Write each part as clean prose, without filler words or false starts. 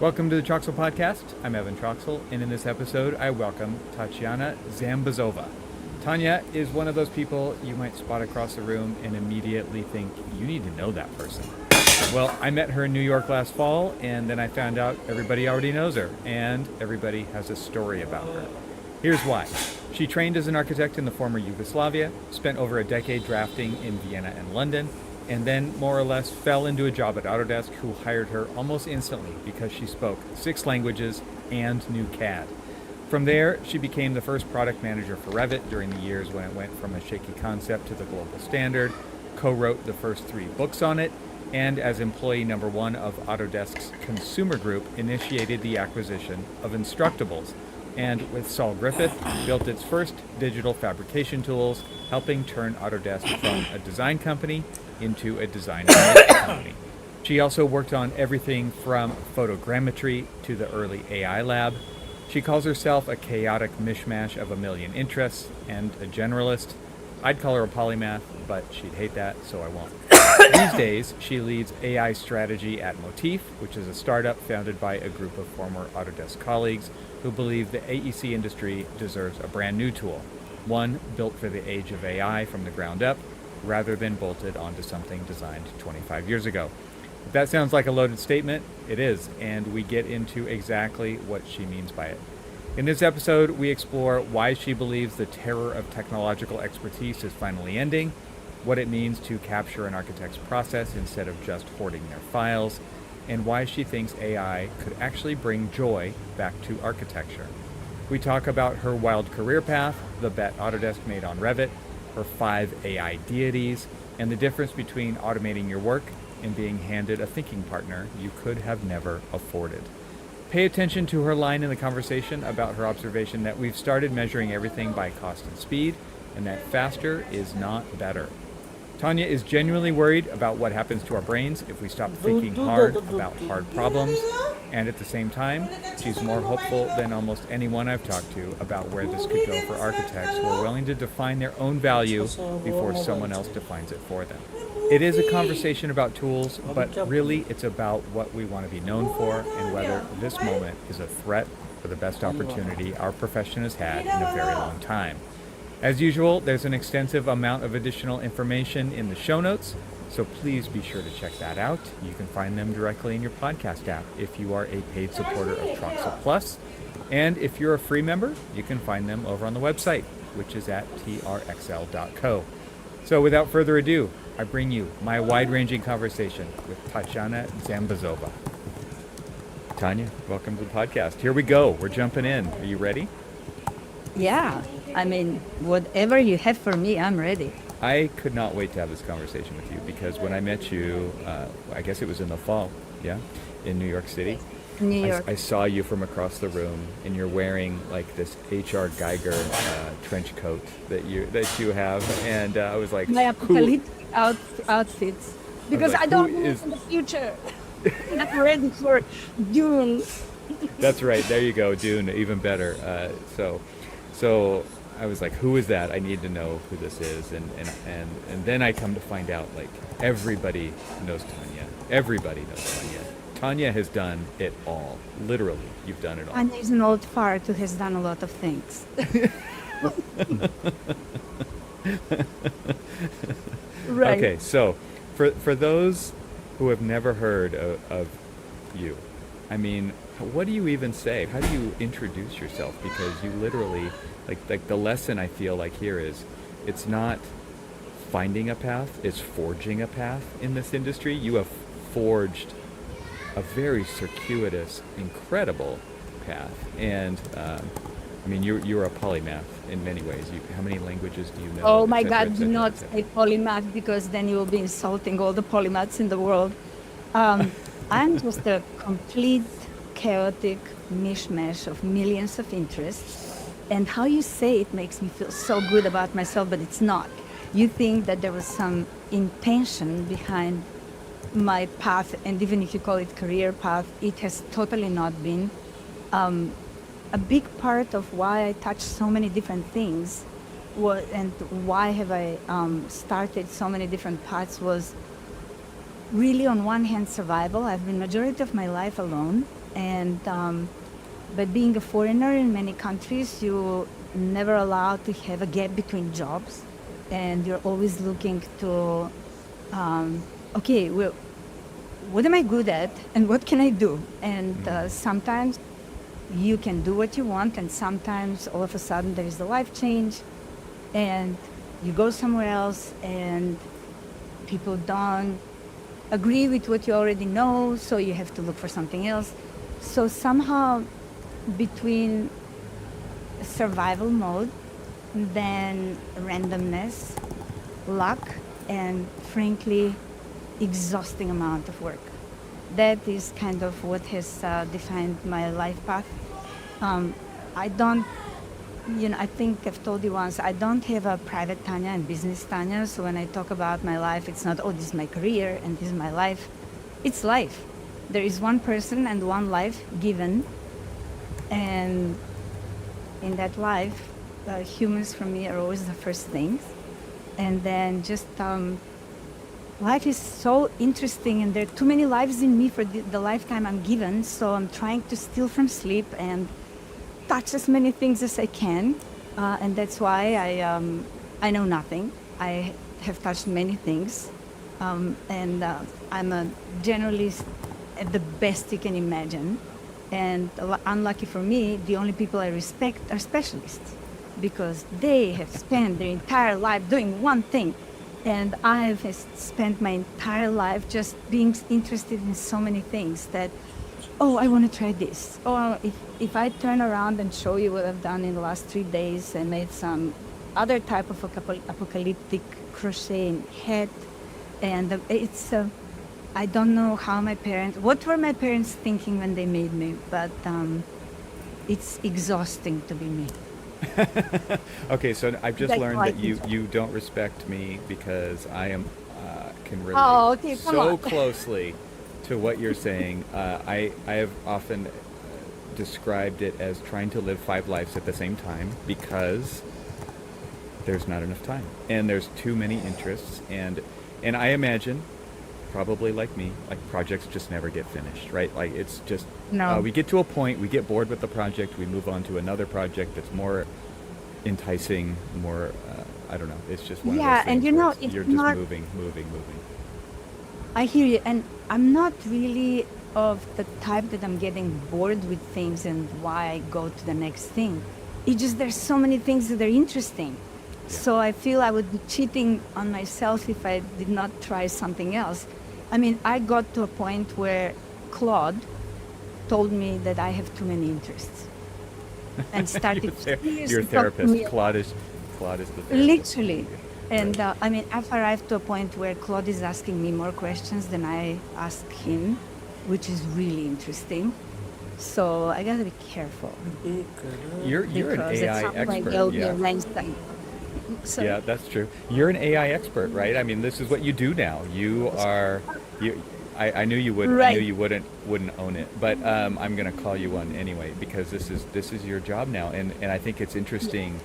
Welcome to the Troxel Podcast. I'm Evan Troxel, and in this episode, I welcome Tatiana Zambazova. Tanya is one of those people you might spot across the room and immediately think, you need to know that person. Well, I met her in New York last fall, and then I found out everybody already knows her, and everybody has a story about her. Here's why. She trained as an architect in the former Yugoslavia, spent over a decade drafting in Vienna and London, and then more or less fell into a job at Autodesk, who hired her almost instantly because she spoke 6 languages and knew CAD. From there, she became the first product manager for Revit during the years when it went from a shaky concept to the global standard, co-wrote the first 3 books on it, and as employee number 1 of Autodesk's consumer group, initiated the acquisition of Instructables, and with Saul Griffith, built its first digital fabrication tools, helping turn Autodesk from a design company into a design company. She also worked on everything from photogrammetry to the early AI lab. She calls herself a chaotic mishmash of a million interests and a generalist. I'd call her a polymath, but she'd hate that, so I won't. These days, she leads AI strategy at Motif, which is a startup founded by a group of former Autodesk colleagues who believe the AEC industry deserves a brand new tool, one built for the age of AI from the ground up, rather than bolted onto something designed 25 years ago. If that sounds like a loaded statement, it is, and we get into exactly what she means by it. In this episode, we explore why she believes the terror of technological expertise is finally ending, what it means to capture an architect's process instead of just hoarding their files, and why she thinks AI could actually bring joy back to architecture. We talk about her wild career path, the bet Autodesk made on Revit, her 5 AI deities, and the difference between automating your work and being handed a thinking partner you could have never afforded. Pay attention to her line in the conversation about her observation that we've started measuring everything by cost and speed, and that faster is not better. Tanya is genuinely worried about what happens to our brains if we stop thinking hard about hard problems, and at the same time, she's more hopeful than almost anyone I've talked to about where this could go for architects who are willing to define their own value before someone else defines it for them. It is a conversation about tools, but really it's about what we want to be known for and whether this moment is a threat for the best opportunity our profession has had in a very long time. As usual, there's an extensive amount of additional information in the show notes, so please be sure to check that out. You can find them directly in your podcast app if you are a paid supporter of Troxel Plus. And if you're a free member, you can find them over on the website, which is at trxl.co. So without further ado, I bring you my wide-ranging conversation with Tatiana Zambazova. Tanya, welcome to the podcast. Here we go. We're jumping in. Are you ready? Yeah, I mean, whatever you have for me, I'm ready. I could not wait to have this conversation with you because when I met you, I guess it was in the fall, yeah, in New York City. New York. I saw you from across the room, and you're wearing like this H.R. Geiger trench coat that you have, and I was like, My apocalyptic outfits, because like, I don't who live is- in the future. I'm ready for Dune. That's right. There you go, Dune. Even better. So I was like, who is that? I need to know who this is. And then I come to find out, like, everybody knows Tanya. Everybody knows Tanya. Tanya has done it all. Literally, you've done it all. And there's an old fart who has done a lot of things. Right. Okay, so for those who have never heard of you, I mean, what do you even say? How do you introduce yourself? Because you literally, like the lesson I feel like here is, it's not finding a path, it's forging a path in this industry. You have forged a very circuitous, incredible path. And I mean, you're a polymath in many ways. How many languages do you know? Oh my Et cetera, God, et do cetera, not et cetera. say polymath, because then you will be insulting all the polymaths in the world. I'm just a complete chaotic mishmash of millions of interests. And how you say it makes me feel so good about myself, but it's not. You think that there was some intention behind my path, and even if you call it career path, it has totally not been. A big part of why I touched so many different things and why have I started so many different paths was really, on one hand, survival. I've been majority of my life alone, And but being a foreigner in many countries, you never allowed to have a gap between jobs, and you're always looking to, okay, well, what am I good at, and what can I do? And sometimes you can do what you want, and sometimes all of a sudden there is a life change, and you go somewhere else, and people don't agree with what you already know, so you have to look for something else. So somehow between survival mode, then randomness, luck, and frankly, exhausting amount of work. That is kind of what has defined my life path. I don't, I think I've told you once, I don't have a private Tanya and business Tanya. So when I talk about my life, it's not, oh, this is my career and this is my life. It's life. There is one person and one life given. And in that life, humans for me are always the first things. And then just life is so interesting, and there are too many lives in me for the lifetime I'm given. So I'm trying to steal from sleep and touch as many things as I can. And that's why I know nothing. I have touched many things. And I'm a generalist at the best you can imagine. And unlucky for me, the only people I respect are specialists, because they have spent their entire life doing one thing. And I've spent my entire life just being interested in so many things that, oh, I want to try this. Or if I turn around and show you what I've done in the last 3 days, I made some other type of apocalyptic crochet hat. And it's, I don't know what were my parents thinking when they made me, but it's exhausting to be me. Okay, so I've just That's learned why that I think you don't respect me because I am can relate Oh, okay, come so on. closely to what you're saying. I have often described it as trying to live 5 lives at the same time because there's not enough time and there's too many interests, and I imagine probably like me, like projects just never get finished, right? Like it's just No. we get to a point, we get bored with the project, we move on to another project that's more enticing, more I don't know. It's just one of Yeah, those and things where it's you're just not. moving. I hear you, and I'm not really of the type that I'm getting bored with things and why I go to the next thing. It's just there's so many things that are interesting. Yeah. So I feel I would be cheating on myself if I did not try something else. I mean, I got to a point where Claude told me that I have too many interests and started Your seriously talking to me therapist, Claude is the therapist. literally. Right. And I mean, I've arrived to a point where Claude is asking me more questions than I ask him, which is really interesting. So I gotta be careful You're an because at AI some point expert, there'll be yeah. a Einstein. So Yeah, that's true. You're an AI expert, right? I mean, this is what you do now. You are you. I knew you would. I knew right, you wouldn't own it, but I'm gonna call you one anyway because this is your job now, and I think it's interesting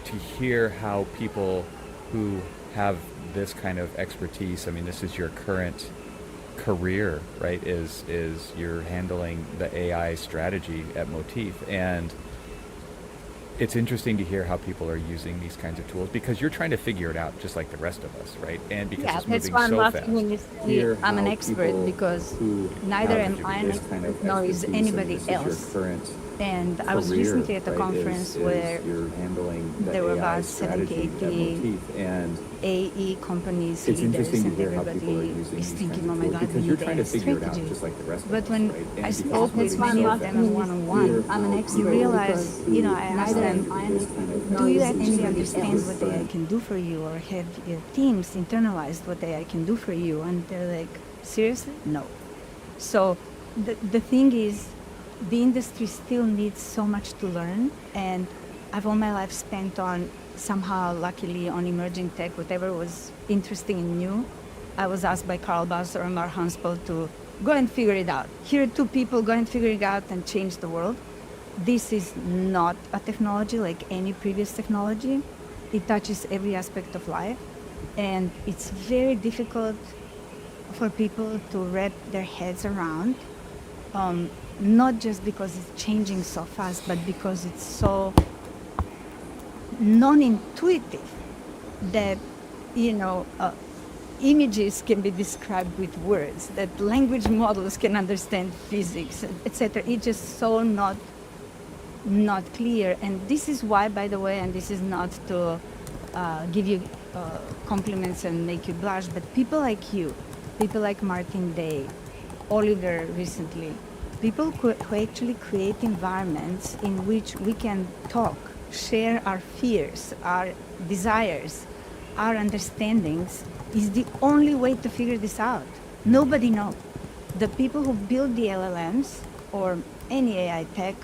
to hear how people who have this kind of expertise. I mean, this is your current career, right? Is you're handling the AI strategy at Motif, and it's interesting to hear how people are using these kinds of tools because you're trying to figure it out just like the rest of us, right? And because yeah, it's that's moving why I'm so laughing when fast. you say I'm an expert, because neither am I an expert nor is anybody else. And I was recently at a conference where there were about 70, 80 AE companies, leaders, and everybody is thinking, oh my God, we need AI strategy. But when I spoke with many of them one-on-one, you realize, I asked them, do you actually understand what AI can do for you, or have your teams internalized what AI can do for you? And they're like, seriously? No. So the thing is, the industry still needs so much to learn, and I've all my life spent on somehow, luckily, on emerging tech, whatever was interesting and new. I was asked by Carl Basser and Mark Hanspel to go and figure it out. Here are 2 people, go and figure it out and change the world. This is not a technology like any previous technology. It touches every aspect of life, and it's very difficult for people to wrap their heads around not just because it's changing so fast, but because it's so non-intuitive that, images can be described with words, that language models can understand physics, etc. It's just so not clear. And this is why, by the way, and this is not to give you compliments and make you blush, but people like you, people like Martin Day, Oliver recently, people who actually create environments in which we can talk, share our fears, our desires, our understandings, is the only way to figure this out. Nobody knows. The people who build the LLMs or any AI tech,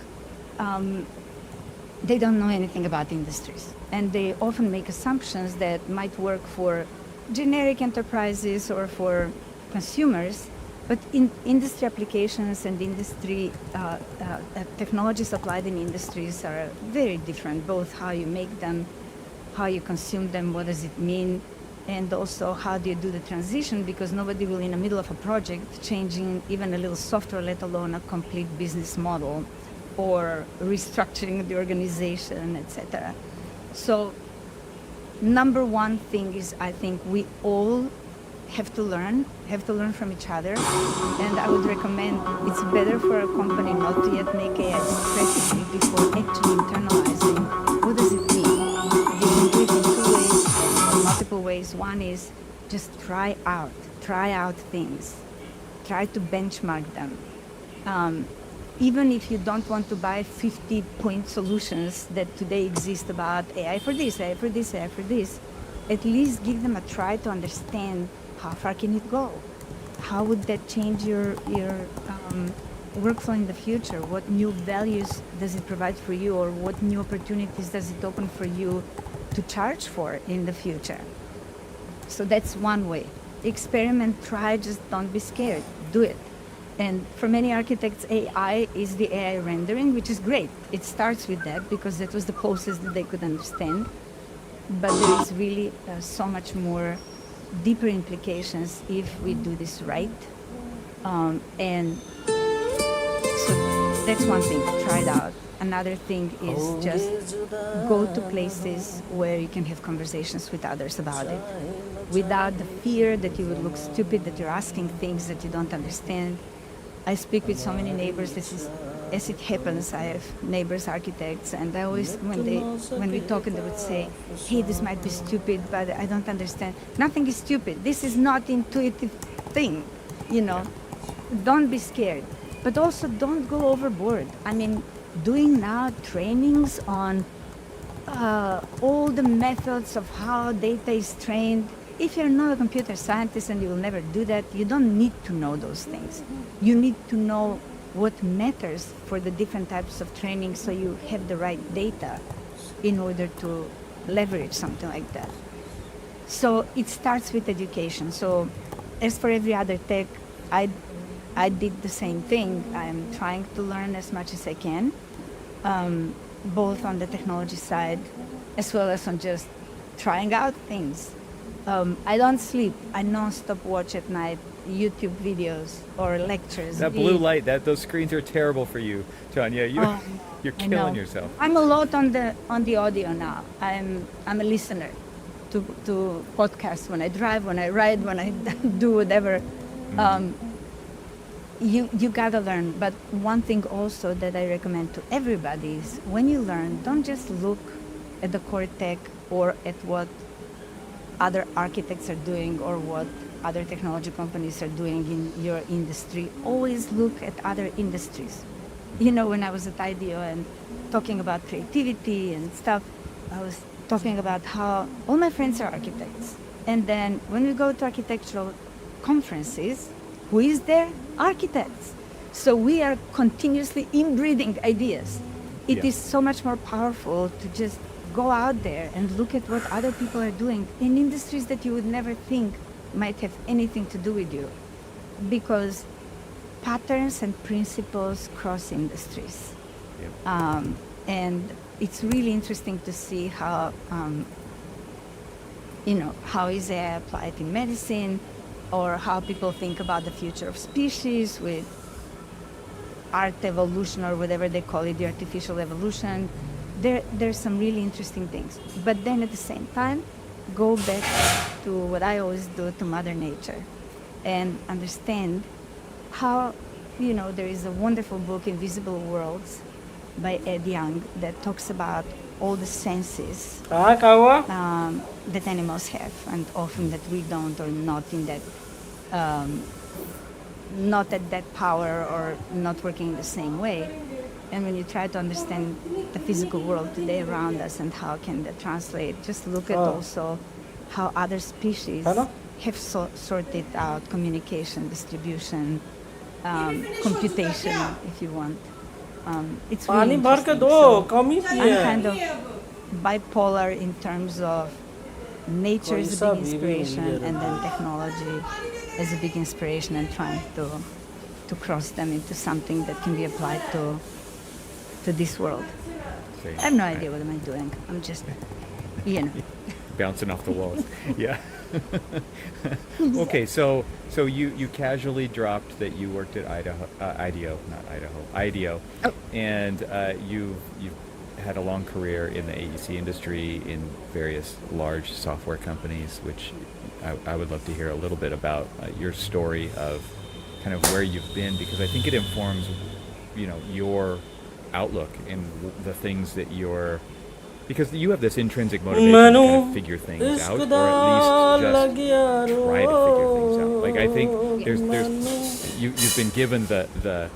they don't know anything about industries. And they often make assumptions that might work for generic enterprises or for consumers, but in industry applications and industry technologies applied in industries are very different, both how you make them, how you consume them, what does it mean, and also how do you do the transition, because nobody will, in the middle of a project, changing even a little software, let alone a complete business model, or restructuring the organization, etc. So, number one thing is, I think we all have to learn from each other, and I would recommend it's better for a company not to yet make AI strategy before actually internalizing what does it mean. You can do it in two ways, or multiple ways. One is just try out things, try to benchmark them. Even if you don't want to buy 50-point solutions that today exist about AI for this, AI for this, AI for this, at least give them a try to understand how far can it go? How would that change your workflow in the future? What new values does it provide for you, or what new opportunities does it open for you to charge for in the future? So that's one way. Experiment, try, just don't be scared. Do it. And for many architects, AI is the AI rendering, which is great. It starts with that because that was the closest that they could understand. But there is really so much more deeper implications if we do this right. And so that's one thing, try it out. Another thing is just go to places where you can have conversations with others about it, without the fear that you would look stupid, that you're asking things that you don't understand. I speak with so many neighbors. As it happens, I have neighbors, architects, and I always, when we talk, they would say, "Hey, this might be stupid, but I don't understand." Nothing is stupid. This is not intuitive thing, Don't be scared, but also don't go overboard. I mean, doing now trainings on all the methods of how data is trained. If you're not a computer scientist and you will never do that, you don't need to know those things. You need to know what matters for the different types of training so you have the right data in order to leverage something like that. So it starts with education. So as for every other tech, I did the same thing. I'm trying to learn as much as I can, both on the technology side as well as on just trying out things. I don't sleep. I non-stop watch at night YouTube videos or lectures. That blue light, those screens are terrible for you, Tanya. You're killing yourself. I'm a lot on the audio now. I'm a listener to podcasts when I drive, when I ride, when I do whatever. You gotta learn. But one thing also that I recommend to everybody is when you learn, don't just look at the core tech or at what other architects are doing or what other technology companies are doing in your industry. Always look at other industries. When I was at IDEO and talking about creativity and stuff, I was talking about how all my friends are architects. And then when we go to architectural conferences, who is there? Architects. So we are continuously inbreeding ideas. It is so much more powerful to just go out there and look at what other people are doing in industries that you would never think might have anything to do with you, because patterns and principles cross industries. And it's really interesting to see how how is AI applied in medicine, or how people think about the future of species with art evolution or whatever they call it, the artificial evolution. There's some really interesting things. But then at the same time, go back to what I always do, to Mother Nature, and understand how, there is a wonderful book, Invisible Worlds, by Ed Young, that talks about all the senses that animals have, and often that we don't, or not in that, not at that power, or not working the same way. And when you try to understand the physical world today around us and how can that translate, just look at also how other species have sorted out communication, distribution, computation, if you want. It's really interesting. So I'm kind of bipolar in terms of nature is a big inspiration, and then technology is a big inspiration, and trying to cross them into something that can be applied to this world. I have no idea what am I doing. I'm just, bouncing off the walls. Yeah. Okay, so you casually dropped that you worked at IDEO, Oh. and you've had a long career in the AEC industry in various large software companies, which I would love to hear a little bit about your story of kind of where you've been, because I think it informs, your outlook in the things that you're, because you have this intrinsic motivation to kind of figure things out, or at least just try to figure things out. Like, I think you've been given the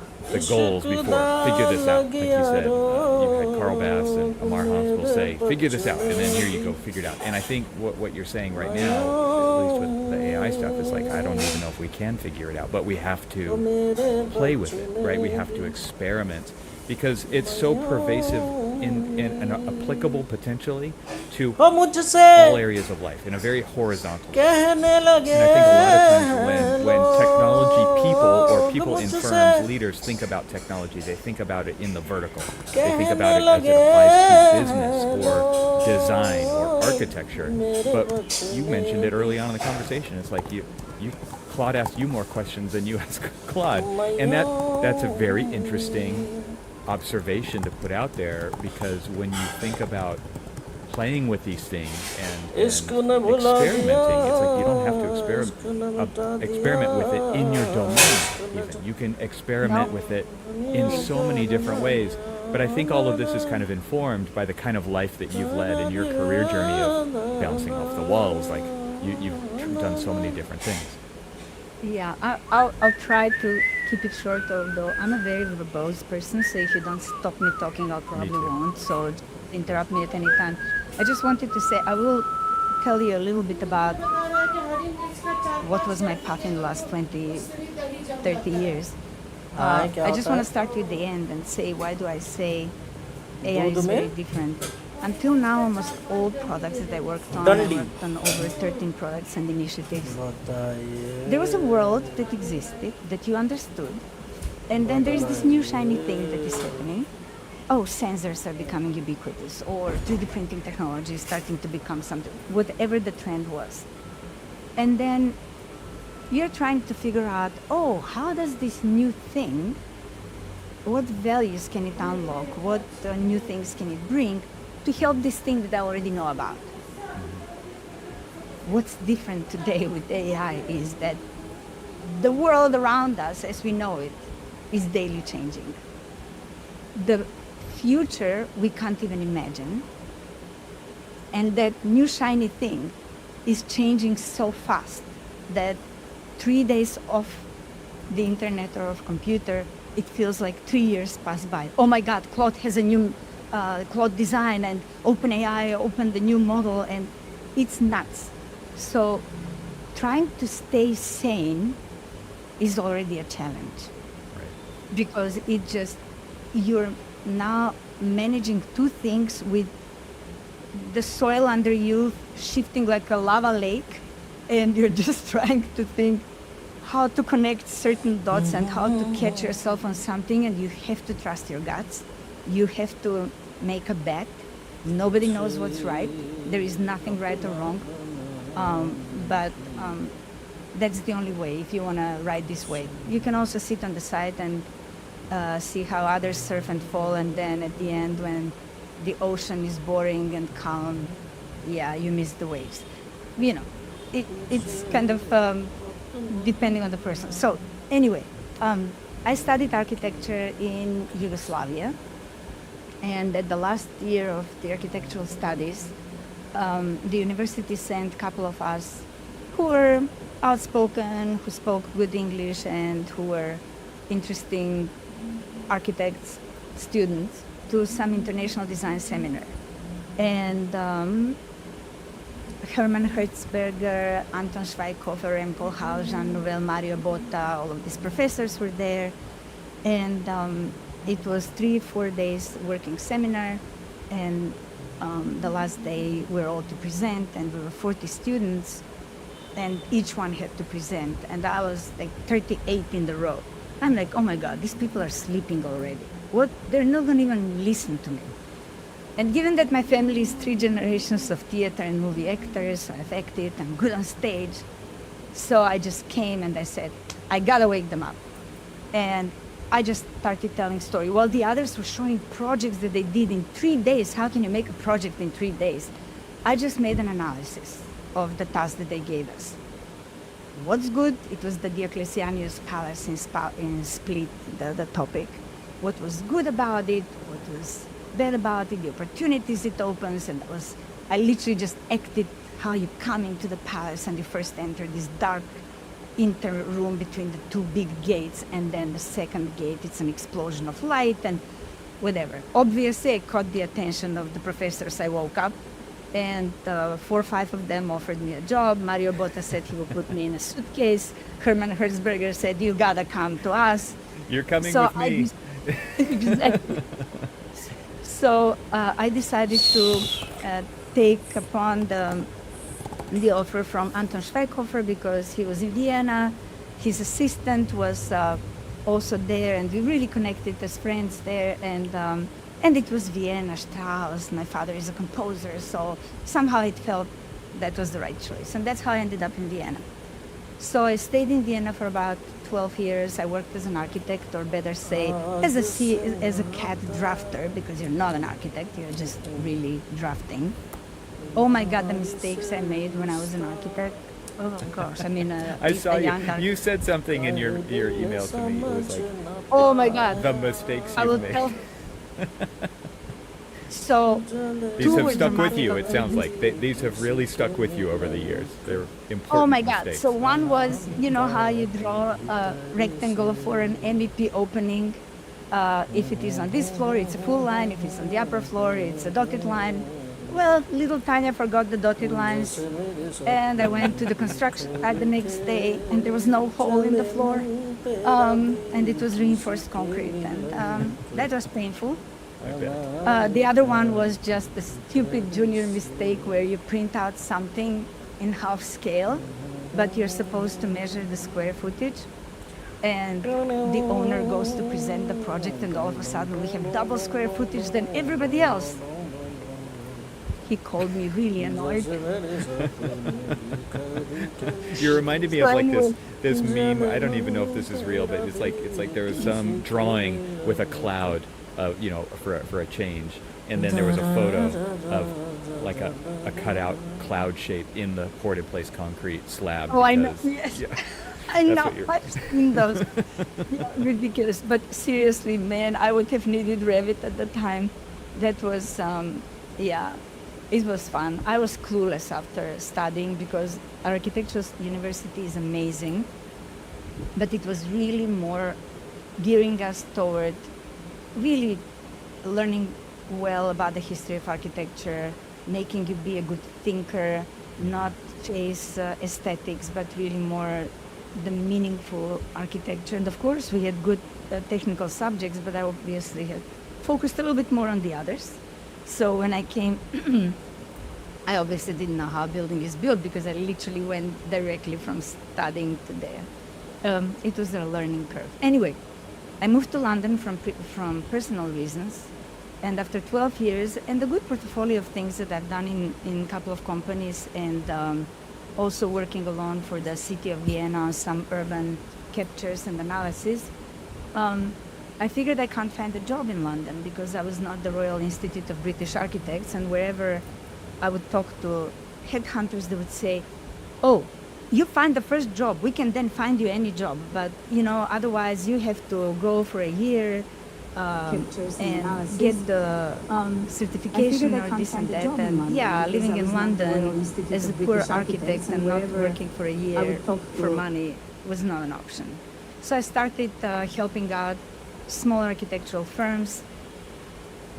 goals before. Figure this out, like you said. You've had Carl Bass and Amar Hans will say, figure this out, and then here you go, figure it out. And I think what you're saying right now, at least with the AI stuff, is like, I don't even know if we can figure it out, but we have to play with it, right? We have to experiment, because it's so pervasive and applicable potentially to all areas of life in a very horizontal way. And I think a lot of times when technology people or people in firms, leaders, think about technology, they think about it in the vertical. They think about it as it applies to business or design or architecture. But you mentioned it early on in the conversation. It's like Claude asked you more questions than you asked Claude. And that's a very interesting observation to put out there, because when you think about playing with these things and experimenting, it's like you don't have to experiment with it in your domain even. You can experiment with it in so many different ways. But I think all of this is kind of informed by the kind of life that you've led in your career journey of bouncing off the walls. Like, you've done so many different things. Yeah, I'll try to keep it short, although I'm a very verbose person, so if you don't stop me talking, I'll probably won't, so interrupt me at any time. I just wanted to say, I will tell you a little bit about what was my path in the last 20, 30 years. I just want to start with the end and say, why do I say AI is very different? Until now, almost all products that I worked on over 13 products and initiatives. There was a world that existed, that you understood, and then there's this new shiny thing that is happening. Oh, sensors are becoming ubiquitous, or 3D printing technology is starting to become something, whatever the trend was. And then you're trying to figure out, how does this new thing, what values can it unlock, what new things can it bring to help this thing that I already know about. What's different today with AI is that the world around us, as we know it, is daily changing. The future we can't even imagine, and that new shiny thing is changing so fast that 3 days off the internet or of computer, it feels like 3 years pass by. Oh my God, Claude has a new Claude design, and OpenAI opened the new model, and it's nuts. So trying to stay sane is already a challenge. Right. Because you're now managing two things with the soil under you shifting like a lava lake, and you're just trying to think how to connect certain dots and how to catch yourself on something, and you have to trust your guts. You have to make a bet. Nobody knows what's right. There is nothing right or wrong. But that's the only way if you want to ride this wave. You can also sit on the side and see how others surf and fall, and then at the end, when the ocean is boring and calm, yeah, you miss the waves. You know, it's kind of depending on the person. So anyway, I studied architecture in Yugoslavia, and at the last year of the architectural studies, the university sent a couple of us who were outspoken, who spoke good English, and who were interesting architects, students, to some international design seminar. And Hermann Hertzberger, Anton Schweighofer, Remco Hau, Jean Nouvel, Mario Botta, all of these professors were there. And it was 3-4 days working seminar. And the last day we were all to present, and we were 40 students, and each one had to present. And I was like 38 in the row. I'm like, oh my God, these people are sleeping already. What? They're not going to even listen to me. And given that my family is 3 generations of theater and movie actors, I've acted, I'm good on stage. So I just came and I said, I gotta wake them up. And I just started telling story. While the others were showing projects that they did in 3 days. How can you make a project in 3 days? I just made an analysis of the task that they gave us. What's good? It was the Diocletianus Palace in Split, the topic. What was good about it? What was bad about it? The opportunities it opens. And I literally just acted how you come into the palace and you first enter this dark inter room between the 2 big gates, and then the second gate, it's an explosion of light and whatever. Obviously, I caught the attention of the professors. I woke up, and 4 or 5 of them offered me a job. Mario Botta said he will put me in a suitcase. Hermann Hertzberger said, you gotta come to us. You're coming with me. Exactly. So I decided to take upon the offer from Anton Schweighofer, because he was in Vienna. His assistant was also there, and we really connected as friends there. And it was Vienna, Strauss. My father is a composer, so somehow it felt that was the right choice. And that's how I ended up in Vienna. So I stayed in Vienna for about 12 years. I worked as an architect, or better say, as a CAD drafter, because you're not an architect, you're just really drafting. Oh my God, the mistakes I made when I was an architect. Oh gosh, I mean, I saw you said something in your email to me. It was like, oh my God, the mistakes I you will made. tell. So These have stuck with you, it sounds like. These have really stuck with you over the years. They're important Oh my God. mistakes. So one was, you know how you draw a rectangle for an MEP opening. If it is on this floor, it's a full line. If it's on the upper floor, it's a dotted line. Well, little Tanya forgot the dotted lines, and I went to the construction site the next day, and there was no hole in the floor, and it was reinforced concrete, and that was painful. I bet. The other one was just a stupid junior mistake where you print out something in half scale, but you're supposed to measure the square footage. And the owner goes to present the project, and all of a sudden we have double square footage than everybody else. He called me really annoyed. You reminded me of like this meme. I don't even know if this is real, but it's like there was some drawing with a cloud, for a change, and then there was a photo of like a cutout cloud shape in the poured in place concrete slab. Oh, I know. Because- Yes. yeah. I That's know. what you're- I've seen those. Yeah, ridiculous. But seriously, man, I would have needed Revit at the time. That was, it was fun. I was clueless after studying, because architecture university is amazing, but it was really more gearing us toward really learning well about the history of architecture, making you be a good thinker, not chase aesthetics, but really more the meaningful architecture. And of course, we had good technical subjects, but I obviously had focused a little bit more on the others. So when I came, I obviously didn't know how a building is built, because I literally went directly from studying to there. It was a learning curve. Anyway, I moved to London from personal reasons, and after 12 years, and a good portfolio of things that I've done in a couple of companies, and also working alone for the city of Vienna, some urban captures and analysis, I figured I can't find a job in London because I was not the Royal Institute of British Architects, and wherever I would talk to headhunters, they would say, oh, you find the first job, we can then find you any job, but otherwise you have to go for a year and get the certification or this and that. And living in London as a poor architect and not working for a year for money was not an option. So I started helping out small architectural firms.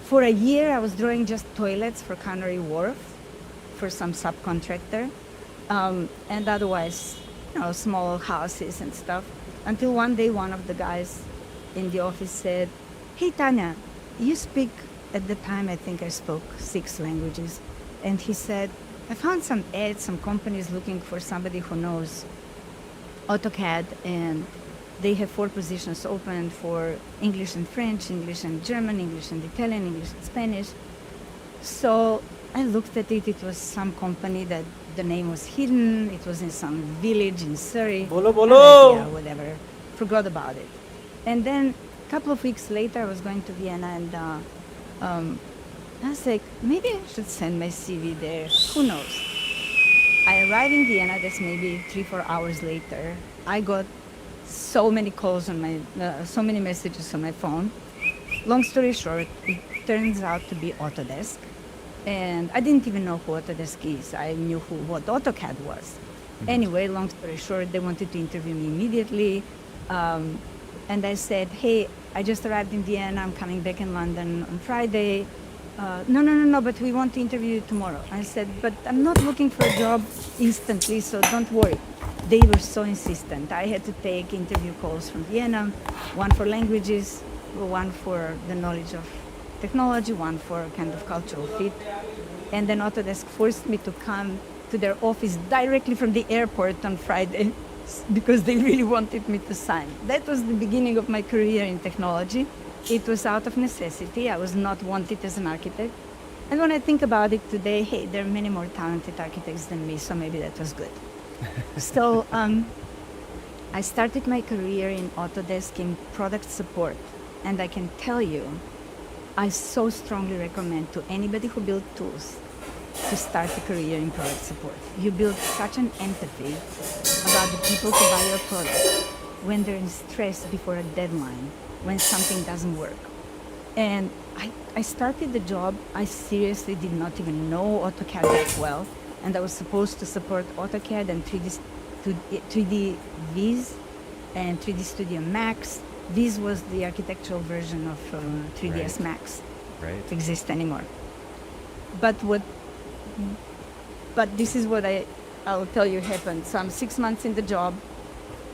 For a year, I was drawing just toilets for Canary Wharf for some subcontractor, and otherwise, small houses and stuff. Until one day, one of the guys in the office said, "Hey, Tanya, you speak," at the time I think I spoke 6 languages. And he said, "I found some ads, some companies looking for somebody who knows AutoCAD, and they have 4 positions open for English and French, English and German, English and Italian, English and Spanish." So I looked at it. It was some company that the name was hidden. It was in some village in Surrey. Bolo, bolo. Yeah, whatever. Forgot about it. And then a couple of weeks later, I was going to Vienna, and I was like, maybe I should send my CV there. Who knows? I arrived in Vienna. That's maybe 3-4 hours later. I got so many calls on my, so many messages on my phone. Long story short, it turns out to be Autodesk. And I didn't even know who Autodesk is. I knew what AutoCAD was. Mm-hmm. Anyway, long story short, they wanted to interview me immediately. And I said, hey, I just arrived in Vienna. I'm coming back in London on Friday. No, but we want to interview you tomorrow. I said, but I'm not looking for a job instantly, so don't worry. They were so insistent. I had to take interview calls from Vienna, one for languages, one for the knowledge of technology, one for kind of cultural fit. And then Autodesk forced me to come to their office directly from the airport on Friday because they really wanted me to sign. That was the beginning of my career in technology. It was out of necessity. I was not wanted as an architect. And when I think about it today, hey, there are many more talented architects than me, so maybe that was good. So I started my career in Autodesk in product support. And I can tell you, I so strongly recommend to anybody who builds tools to start a career in product support. You build such an empathy about the people who buy your product when they're in stress before a deadline, when something doesn't work. And I started the job. I seriously did not even know AutoCAD that well. And I was supposed to support AutoCAD and 3D Viz and 3D Studio Max. This was the architectural version of 3ds Max. Right. It exists anymore. But this is what I'll tell you happened. So I'm 6 months in the job,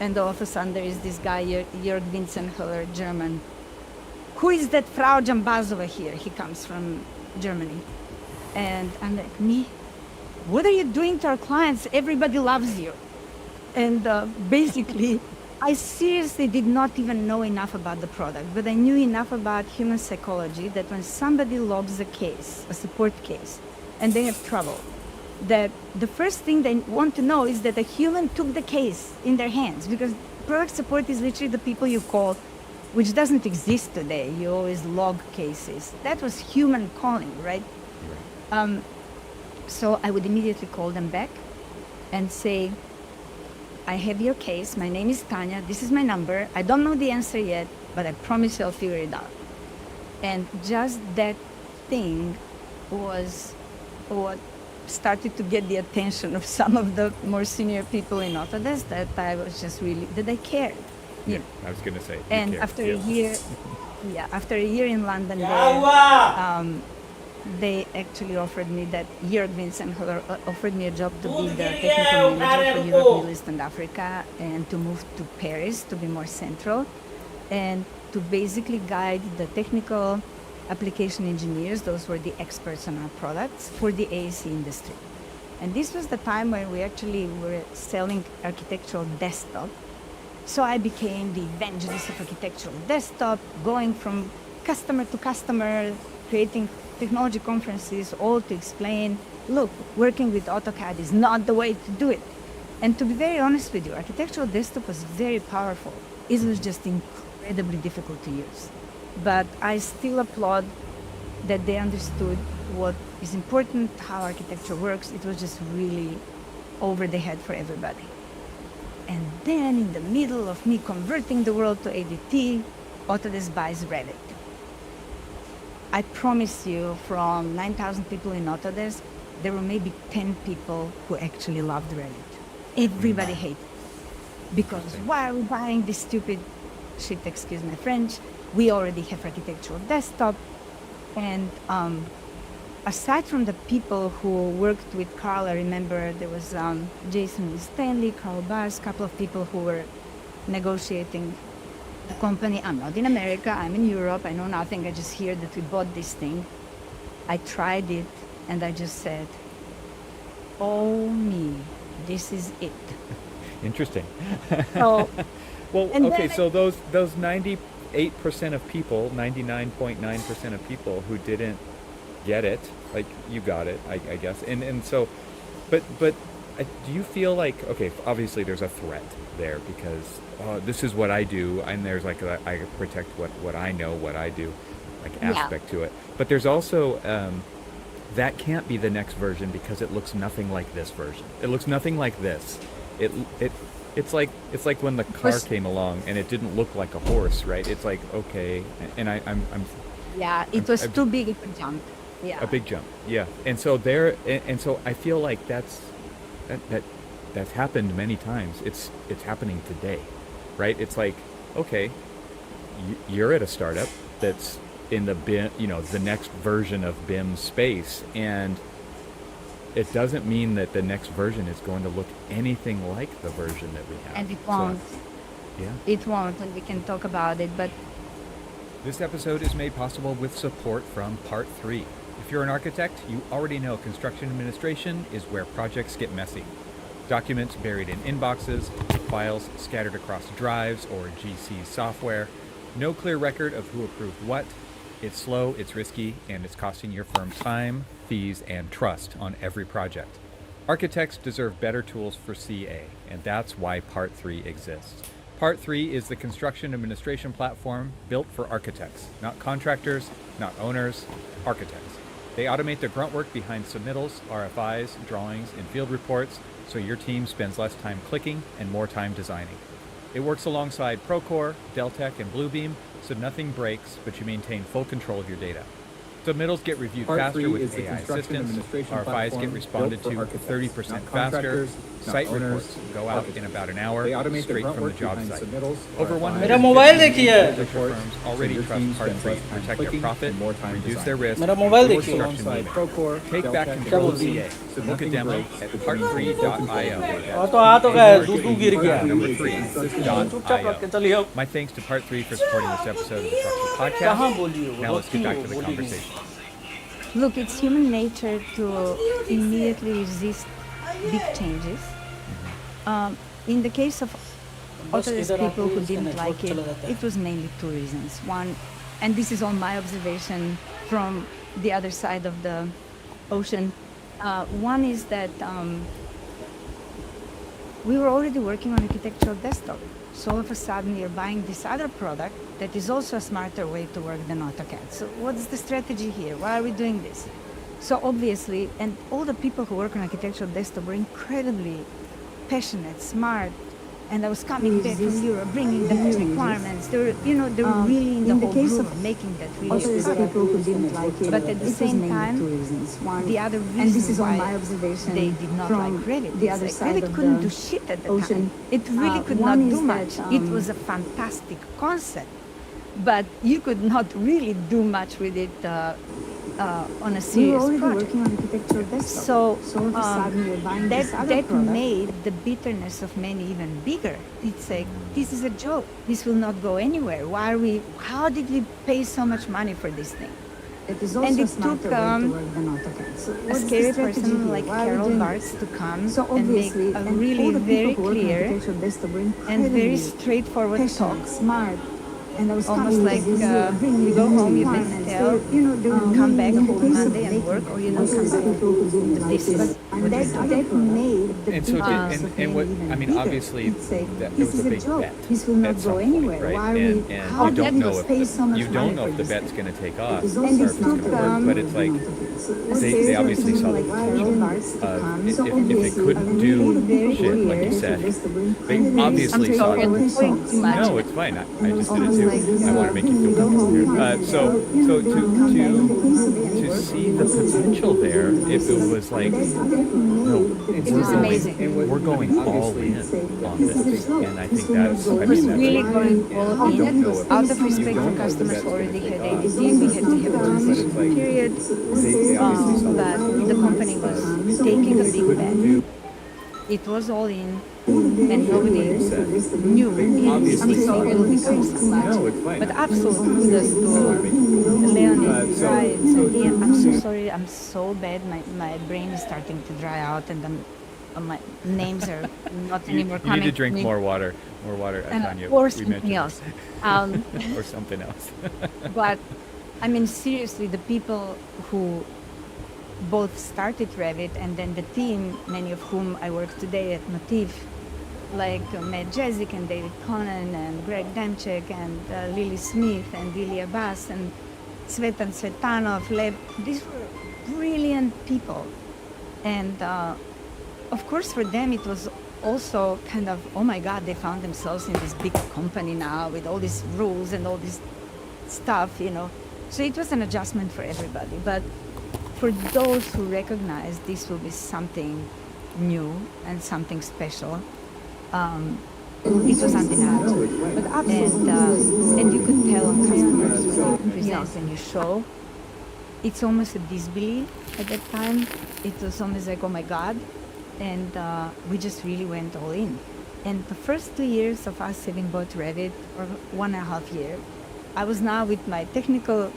and all of a sudden there is this guy, Jörg Winzenhöller, German. Who is that Frau Jambazova here? He comes from Germany. And I'm like, me? What are you doing to our clients? Everybody loves you. And basically, I seriously did not even know enough about the product, but I knew enough about human psychology that when somebody logs a case, a support case, and they have trouble, that the first thing they want to know is that a human took the case in their hands, because product support is literally the people you call, which doesn't exist today. You always log cases. That was human calling, right? So I would immediately call them back and say, I have your case. My name is Tanya. This is my number. I don't know the answer yet, but I promise you I'll figure it out. And just that thing was what started to get the attention of some of the more senior people in Autodesk, that I was just really, that I cared. Yeah, I was going to say. And after a year, after a year in London, they actually offered me that, Jörg Winzenhöller offered me a job to be the technical manager for Europe, Middle East, and Africa, and to move to Paris to be more central, and to basically guide the technical application engineers, those were the experts on our products, for the AEC industry. And this was the time when we actually were selling architectural desktop. So I became the evangelist of architectural desktop, going from customer to customer, creating technology conferences, all to explain, look, working with AutoCAD is not the way to do it. And to be very honest with you, architectural desktop was very powerful. It was just incredible incredibly difficult to use. But I still applaud that they understood what is important, how architecture works. It was just really over the head for everybody. And then in the middle of me converting the world to ADT, Autodesk buys Revit. I promise you, from 9,000 people in Autodesk, there were maybe 10 people who actually loved Revit. Everybody hated it. Because why are we buying this stupid shit, excuse my French? We already have architectural desktop. And aside from the people who worked with Carl, I remember there was Jason Stanley, Carl Bars, a couple of people who were negotiating the company. I'm not in America, I'm in Europe, I know nothing, I just hear that we bought this thing. I tried it and I just said, oh me, this is it. Interesting. So, well, okay, so those 98% of people, 99.9% of people who didn't get it, like you got it, I guess, and so, but do you feel like, okay, obviously there's a threat there because this is what I do, and there's like I protect what I know, what I do, like aspect to it. But there's also that can't be the next version because it looks nothing like this version. It looks nothing like this. It's like when the car came along and it didn't look like a horse, right? It's like, okay, and I'm it was too big of a jump. Yeah. A big jump, yeah. And so so I feel like that's happened many times. It's happening today, right? It's like, okay, you're at a startup that's in the BIM, the next version of BIM space, and it doesn't mean that the next version is going to look anything like the version that we have. And it won't. So, yeah. It won't, and we can talk about it, but this episode is made possible with support from Part 3. If you're an architect, you already know construction administration is where projects get messy. Documents buried in inboxes, files scattered across drives or GC software, no clear record of who approved what. It's slow, it's risky, and it's costing your firm time, fees, and trust on every project. Architects deserve better tools for CA, and that's why Part 3 exists. Part 3 is the construction administration platform built for architects, not contractors, not owners, architects. They automate the grunt work behind submittals, RFIs, drawings, and field reports, so your team spends less time clicking and more time designing. It works alongside Procore, Deltek, and Bluebeam, so nothing breaks, but you maintain full control of your data. Submittals get reviewed faster with AI assistance, RFIs get responded to 30% faster, site reports go out in about an hour, straight from the job site. Over 100 firms already trust Part 3 to protect their profit, reduce their risk, construction movement. Take back control of CA. Book a demo at part3.io. Number 3.io. My thanks to Part 3 for supporting this episode of the Truxel Podcast. Now let's get back to the conversation. look, it's human nature to immediately resist big changes. In the case of Autodesk people who didn't like it, it was mainly two reasons. One, and this is all my observation from the other side of the ocean. One is that we were already working on architectural desktop. So all of a sudden you're buying this other product that is also a smarter way to work than AutoCAD. So what's the strategy here? Why are we doing this? So obviously, and all the people who work on architectural desktop were incredibly passionate, smart, and I was coming back from Europe, bringing the requirements. They were, they were really in the whole group of making that really also people who didn't like it. But at the same time, the other reason and this is why my observation they did not like Revit. the other like side Revit of couldn't the do shit at the ocean. time. It really could not One do is much. that, It was a fantastic concept, but you could not really do much with it on a We were serious already project. working on architectural desktop. So all of a sudden you're buying this other that product. made the bitterness of many even bigger. It's like, this is a joke. This will not go anywhere. How did we pay so much money for this thing? It is also And a it smarter took, way to work than AutoCAD. So A what's the scary strategy person here? like Why are we Carol doing Bartz this? to come So and make obviously, a and really all the very people who work on clear architectural desktop were and very incredibly straightforward talk. passionate, smart, And I was almost coming like with this really you go home, you fun visit and hell, so, you know, come back in the home case of Monday and baking, work, or you most don't of come the back. people who do But like this is and what that, you're doing. that made the And so difference of and what being even I mean, bigger. obviously, It's like, that it this was is a a big joke. bet This will not at go some anywhere. point, right? Why are we? And How you don't did know we if pay so much you money don't know for if the this bet's thing? going to take off It or was if only it's going to work. But it's like they obviously saw the potential if it couldn't do shit like you said. They obviously saw the I'm sorry, I'm going too much. No, it's fine. I just did it too. I want to make you feel comfortable here. So to see the potential there, if it was like, no, It was amazing. we're going all in on this, and I think that's. I It was mean, really that's going all you don't in. know if Out of you respect don't for know if the customers bet's who gonna already take had off. ADT, we had to have a But transition it's like period. they obviously saw But the the company was taking a big bet. It was all in, and nobody knew. Obviously I'm saw sorry, it. it will become so much. No, it's fine. But absolutely kudos to Leonid, Brian, and Ian. I'm so sorry. I'm so bad. My brain is starting to dry out, and my names are not You anymore need coming to drink me. more water, And Tanya. or We something mentioned else. Um, this. Or something else. but I mean, seriously, the people who both started Revit and then the team, many of whom I work today at Motif, like Matt Jezik and David Conan and Greg Demchek and Lily Smith and Ilya Bass and Svetan Svetanov, Lev, these were brilliant people. And of course, for them, it was also kind of, oh my God, they found themselves in this big company now with all these rules and all this stuff, you know. So it was an adjustment for everybody. But for those who recognize this will be something new and something special, it was undeniable. And you could tell on customers when you present and you show, it's almost a disbelief at that time. It was almost like, oh my God. And we just really went all in. And the first 2 years of us having bought Revit, or 1.5 years, I was now with my technical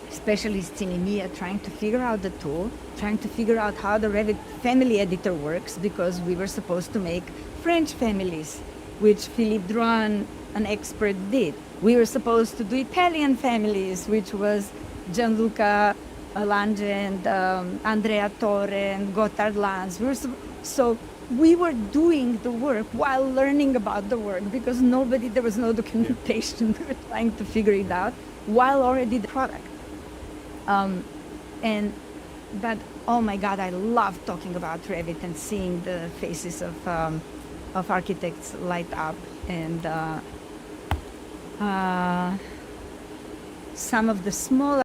specialists in EMEA trying to figure out the tool, trying to figure out how the Revit family editor works, because we were supposed to make French families, which Philippe Drouin, an expert, did. We were supposed to do Italian families, which was Gianluca Lange and Andrea Torre and Gotthard Lanz. So we were doing the work while learning about the work, because there was no documentation. We were trying to figure it out while already the product. But oh my God, I love talking about Revit and seeing the faces of architects light up, and some of the smaller